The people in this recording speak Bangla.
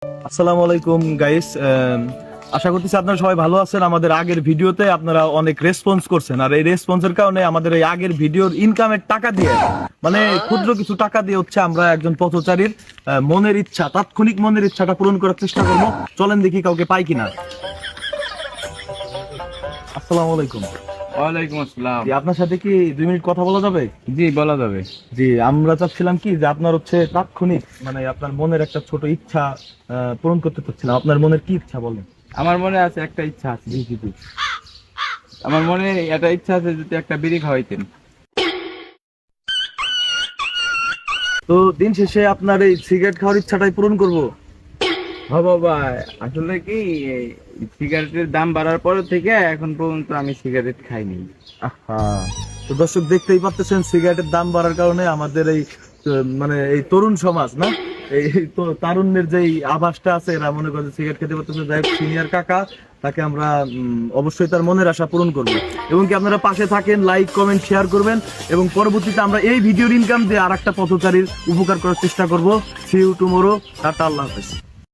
আসসালামু আলাইকুম গাইস, আশা করতেছি আপনারা সবাই ভালো আছেন। আমাদের আগের ভিডিওতে আপনারা অনেক রেসপন্স করছেন, আর এই রেসপন্সের কারণে আমাদের এই আগের ভিডিওর ইনকামের টাকা দিয়ে, মানে ক্ষুদ্র কিছু টাকা দিয়ে হচ্ছে আমরা একজন পথচারীর মনের ইচ্ছা, তাৎক্ষণিক মনের ইচ্ছাটা পূরণ করার চেষ্টা করবো। চলেন দেখি কাউকে পাই কিনা। আসসালামু আলাইকুম। ওয়ালাইকুম আসসালাম। জি, আপনার সাথে কি 2 মিনিট কথা বলা যাবে? জি, বলা যাবে। জি, আমরা চাচ্ছিলাম কি যে আপনার হচ্ছে তাৎক্ষণিক, মানে আপনার মনের একটা ছোট ইচ্ছা পূরণ করতে চাচ্ছিলাম। আপনার মনের কি ইচ্ছা বলেন? আমার মনে আছে, একটা ইচ্ছা আছে। জি জি জি। আমার মনে একটা ইচ্ছা আছে, যদি একটা বিড়ি খাওয়াইতেন। তো দিন শেষে আপনার এই সিগারেট খাওয়ার ইচ্ছাটাই পূরণ করব। বাবা, আসলে কি এই সিগারেটের দাম বাড়ার পর থেকে এখন পর্যন্ত আমি সিগারেট খাইনি। আহা, তো দর্শক দেখতেই পাচ্ছেন সিগারেটের দাম বাড়ার কারণে আমাদের এই মানে এই তরুণ সমাজ না, এই তো তারুণ্যের যেই আভাসটা আছে, এরা মনে করে সিগারেট খেতে পারতেছে। যাই হোক, সিনিয়র কাকা, তাকে আমরা অবশ্যই তার মনের আশা পূরণ করব। এবং কি আপনারা পাশে থাকেন, লাইক কমেন্ট শেয়ার করবেন, এবং পরবর্তীতে আমরা এই ভিডিওর ইনকাম দিয়ে আর একটা পথচারীর উপকার করার চেষ্টা করব। See you tomorrow. টাটা, আল্লাহ হাফেজ।